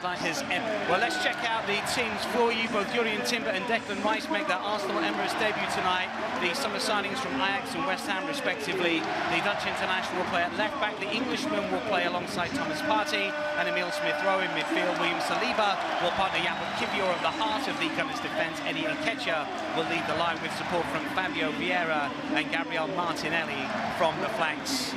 sideline. Well, let's check out the teams for you. Both Jurriën Timber and Declan Rice make their Arsenal Emirates debut tonight. The summer signings from Ajax and West Ham, respectively. The Dutch international will play at left back. The Englishman will play alongside Thomas Partey and Emile Smith-Rowe in midfield. William Saliba will partner Jakob Kivior at the heart of the Gunners' defence. Eddie Nketiah will lead the line with support from Fabio Vieira and Gabriel Martinelli from the flanks.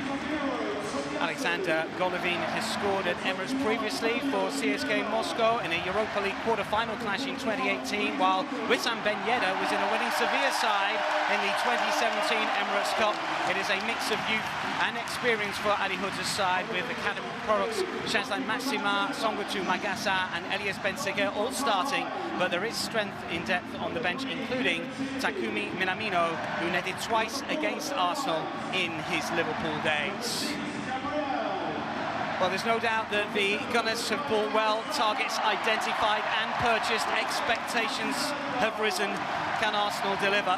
Alexander Golovin has scored at Emirates previously for CSKA Moscow in a Europa League quarter-final clash in 2018, while Wissam Ben Yedder was in a winning Sevilla side in the 2017 Emirates Cup. It is a mix of youth and experience for Hіghlіghts' side, with academy products Shazlan Massima, Songatu Magasa and Elias Ben-Seghir all starting, but there is strength in depth on the bench, including Takumi Minamino, who netted twice against Arsenal in his Liverpool days. Well, there's no doubt that the Gunners have bought well, targets identified and purchased, expectations have risen. Can Arsenal deliver?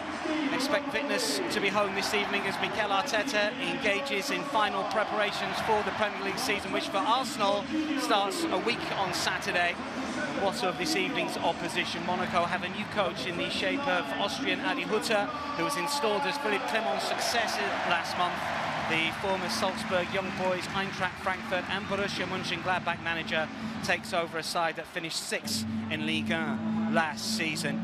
Expect fitness to be home this evening as Mikel Arteta engages in final preparations for the Premier League season, which for Arsenal starts a week on Saturday. What of this evening's opposition? Monaco have a new coach in the shape of Austrian Adi Hutter, who was installed as Philippe Clement's successor last month. The former Salzburg Young Boys, Eintracht Frankfurt and Borussia Mönchengladbach manager takes over a side that finished 6th in Ligue 1 last season.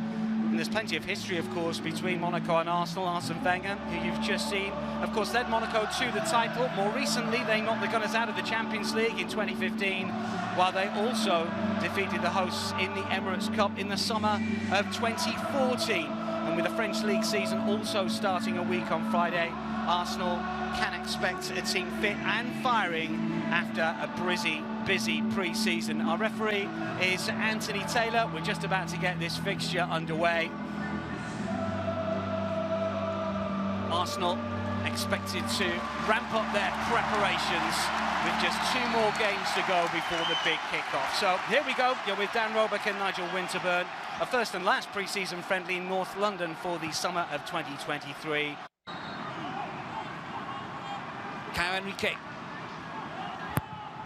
And there's plenty of history, of course, between Monaco and Arsenal. Arsene Wenger, who you've just seen, of course, led Monaco to the title. More recently, they knocked the Gunners out of the Champions League in 2015, while they also defeated the hosts in the Emirates Cup in the summer of 2014. And with the French League season also starting a week on Friday, Arsenal can expect a team fit and firing after a busy pre-season. Our referee is Anthony Taylor. We're just about to get this fixture underway. Arsenal expected to ramp up their preparations with just 2 more games to go before the big kick-off. So here we go. You're with Dan Roebuck and Nigel Winterburn. A first and last pre-season friendly in North London for the summer of 2023. Caio Henrique.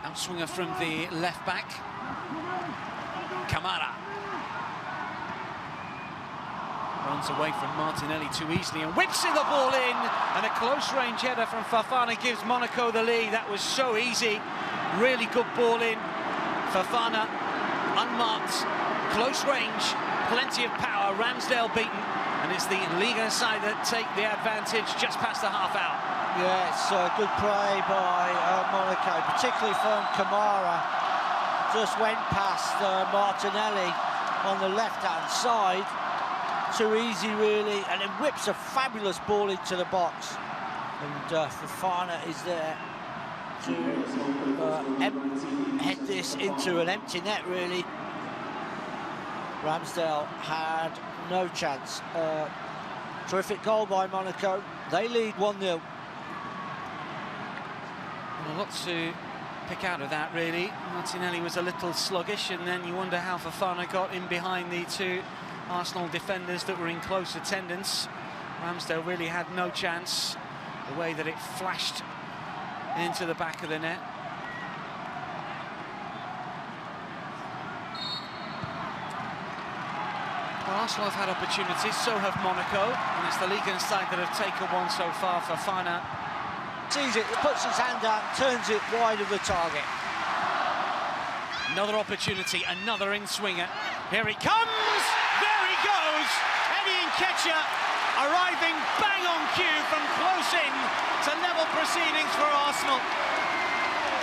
Outswinger from the left back. Kamara. Runs away from Martinelli too easily and whips the ball in. And a close-range header from Fofana gives Monaco the lead. That was so easy. Really good ball in. Fofana, unmarked, close range, plenty of power. Ramsdale beaten. And it's the Liga side that take the advantage just past the half hour. Yeah, it's a good play by Monaco, particularly from Kamara. Just went past Martinelli on the left-hand side. Too easy, really, and then whips a fabulous ball into the box. And Fofana is there to head this into an empty net, really. Ramsdale had no chance. Terrific goal by Monaco. They lead 1-0. A lot to pick out of that, really. Martinelli was a little sluggish, and then you wonder how Fofana got in behind the 2 Arsenal defenders that were in close attendance. Ramsdale really had no chance. The way that it flashed into the back of the net. Well, Arsenal have had opportunities, so have Monaco, and it's the Ligue 1 side that have taken one so far. Fofana sees it, puts his hand out, turns it wide of the target. Another opportunity, another in-swinger. Here he comes! There he goes! Eddie Nketiah arriving bang on cue from close in to level proceedings for Arsenal.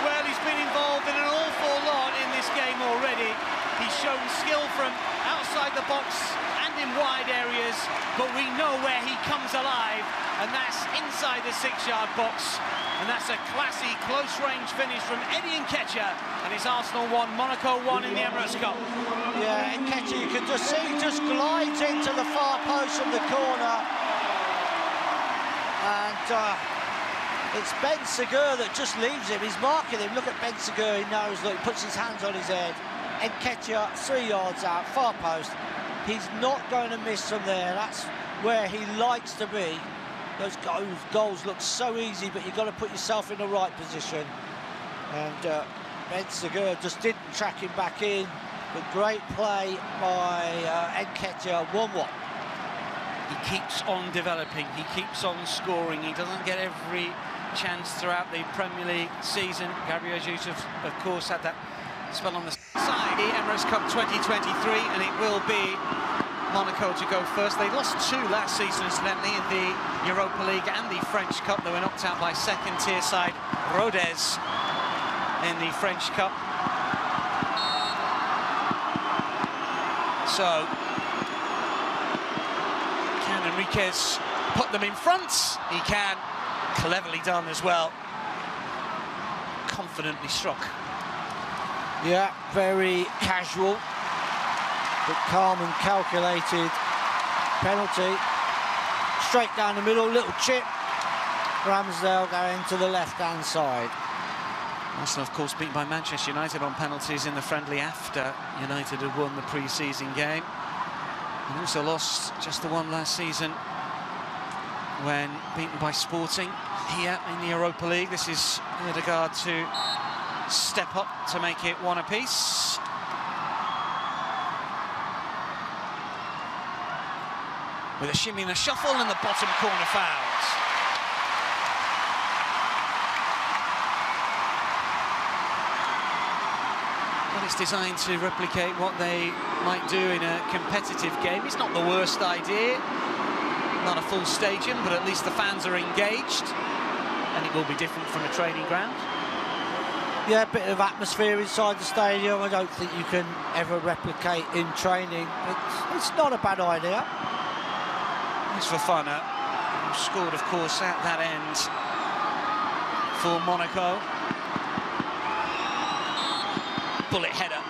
Well, he's been involved in an awful lot in this game already. He's shown skill from outside the box and in wide areas, but we know where he comes alive, and that's inside the 6-yard box. And that's a classy close-range finish from Eddie Nketiah, and it's Arsenal 1, Monaco 1 in the Emirates Cup. Yeah, Nketiah, you can just see, just glides into the far post from the corner. And it's Ben-Seghir that just leaves him. He's marking him. Look at Ben-Seghir, he knows, look, he puts his hands on his head. Nketiah 3 yards out, far post. He's not going to miss from there. That's where he likes to be. Those goals look so easy, but you've got to put yourself in the right position. And Bensagir just didn't track him back in, but great play by Nketiah, 1-1. He keeps on developing, he keeps on scoring, he doesn't get every chance throughout the Premier League season. Gabriel Jesus, of course, had that spell on the side. The Emirates Cup 2023, and it will be Monaco to go first. They lost 2 last season, incidentally, in the Europa League and the French Cup. They were knocked out by second-tier side Rodez in the French Cup. So, can Enriquez put them in front? He can. Cleverly done as well. Confidently struck. Yeah, very casual, but calm and calculated penalty. Straight down the middle, little chip. Ramsdale going to the left-hand side. Arsenal, of course, beaten by Manchester United on penalties in the friendly after United had won the pre-season game. And also lost just the one last season when beaten by Sporting here in the Europa League. This is Hіghlіghts to step up to make it 1 apiece. With a shimmy and a shuffle, and the bottom corner fouled. But it's designed to replicate what they might do in a competitive game. It's not the worst idea. Not a full stadium, but at least the fans are engaged. And it will be different from a training ground. Yeah, a bit of atmosphere inside the stadium. I don't think you can ever replicate in training. It's not a bad idea. It's for Fana, who scored, of course, at that end for Monaco. Bullet header.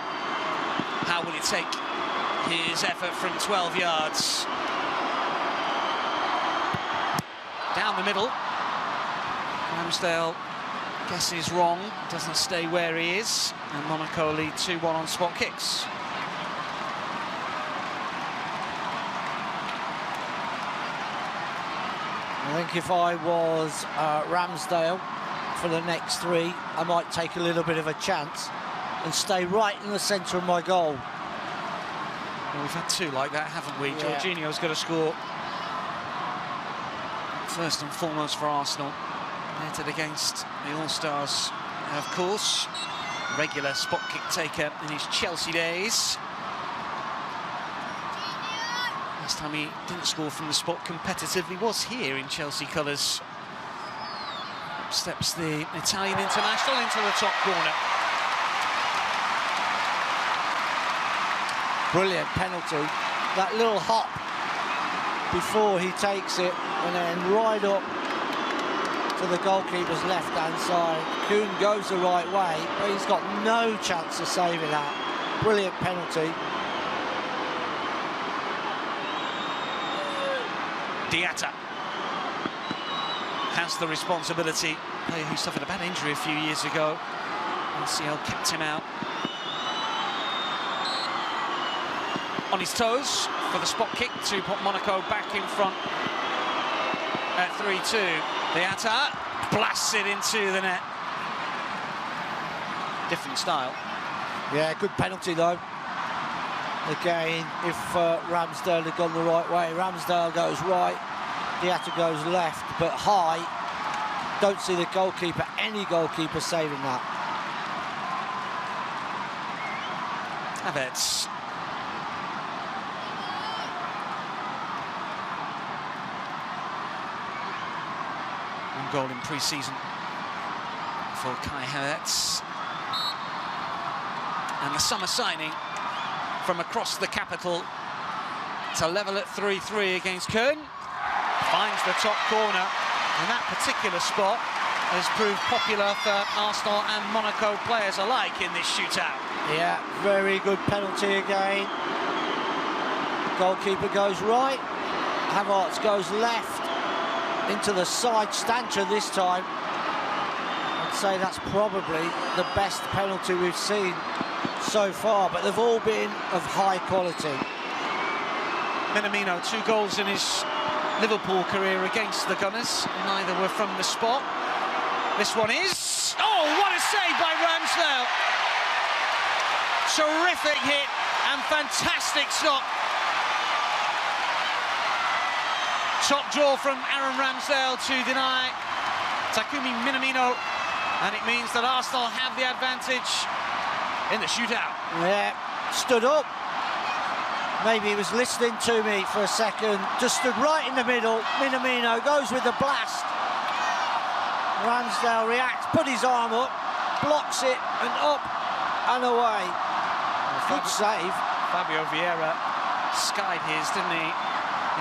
How will it take his effort from 12 yards? Down the middle. Ramsdale guesses wrong, doesn't stay where he is, and Monaco lead 2-1 on spot kicks. I think if I was Ramsdale for the next 3, I might take a little bit of a chance and stay right in the centre of my goal. Well, we've had 2 like that, haven't we? Yeah. Jorginho's got to score first and foremost for Arsenal. Netted against the All-Stars, of course. Regular spot kick taker in his Chelsea days. Last time he didn't score from the spot competitively was here in Chelsea colours. Up steps the Italian international into the top corner. Brilliant penalty. That little hop before he takes it, and then right up to the goalkeeper's left-hand side. Kuhn goes the right way, but he's got no chance of saving that. Brilliant penalty. Diatta has the responsibility. Player who suffered a bad injury a few years ago. LCL kept him out. On his toes for the spot kick to put Monaco back in front at 3-2. Diatta blasts it into the net. Different style. Yeah, good penalty though. Again, if Ramsdale had gone the right way, Ramsdale goes right, Diatta goes left, but high. Don't see the goalkeeper, any goalkeeper saving that. Havertz. One goal in pre-season for Kai Havertz. And the summer signing from across the capital to level at 3-3 against Köln. Finds the top corner, and that particular spot has proved popular for Arsenal and Monaco players alike in this shootout. Yeah, very good penalty again. Goalkeeper goes right, Havertz goes left, into the side stancher this time. I'd say that's probably the best penalty we've seen so far, but they've all been of high quality. Minamino, 2 goals in his Liverpool career against the Gunners. Neither were from the spot. This one is... Oh, what a save by Ramsdale! terrific hit and fantastic stop. Top draw from Aaron Ramsdale to deny Takumi Minamino, and it means that Arsenal have the advantage in the shootout. Yeah, stood up. Maybe he was listening to me for a second. Just stood right in the middle. Minamino goes with the blast. Ramsdale reacts, put his arm up, blocks it, and up and away. Good save. Fabio Vieira skied his, didn't he,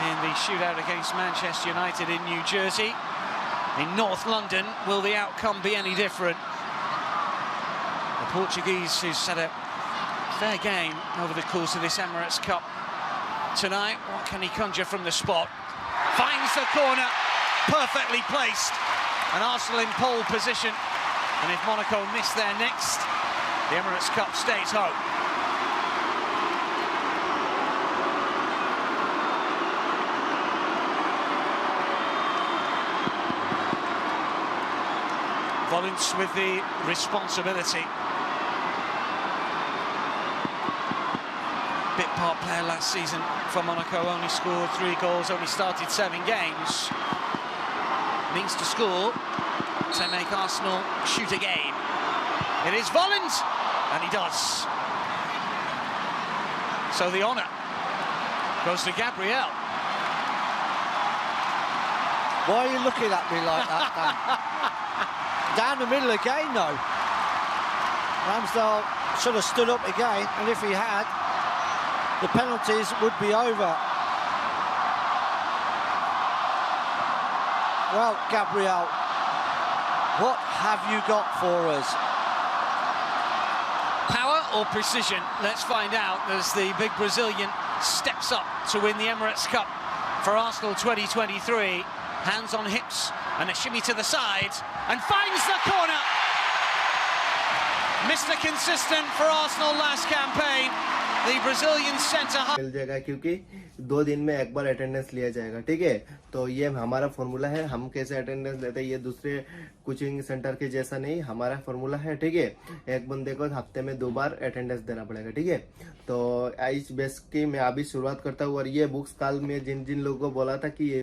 in the shootout against Manchester United in New Jersey. In North London, will the outcome be any different? The Portuguese, who's had a fair game over the course of this Emirates Cup tonight, what can he conjure from the spot? Finds the corner, perfectly placed, and Arsenal in pole position. And if Monaco miss their next, the Emirates Cup stays home. Volunts with the responsibility. Bit part player last season for Monaco, only scored 3 goals, only started 7 games. Needs to score to make Arsenal shoot again. It is Volunts, and he does. So the honour goes to Gabriel. Why are you looking at me like that, Dan? Down the middle again, though. Ramsdale should have stood up again, and if he had, the penalties would be over. Well, Gabriel, what have you got for us? Power or precision? Let's find out as the big Brazilian steps up to win the Emirates Cup for Arsenal 2023. Hands on hips and a shimmy to the side, and finds the corner. Mr. Consistent for Arsenal last campaign. The Brazilian centre-half मिल जाएगा क्योंकि 2 दिन में एक बार attendance लिया जाएगा, ठीक है। तो ये हमारा फॉर्मूला है, हम कैसे अटेंडेंस लेते हैं, ये दूसरे कोचिंग सेंटर के जैसा नहीं, हमारा फॉर्मूला है, ठीक है। एक बंदे को हफ्ते में 2 बार अटेंडेंस देना पड़ेगा, ठीक है। तो इस बेस की मैं अभी शुरुआत करता हूँ, और ये बुक्स कल में जिन जिन लोगों को बोला था कि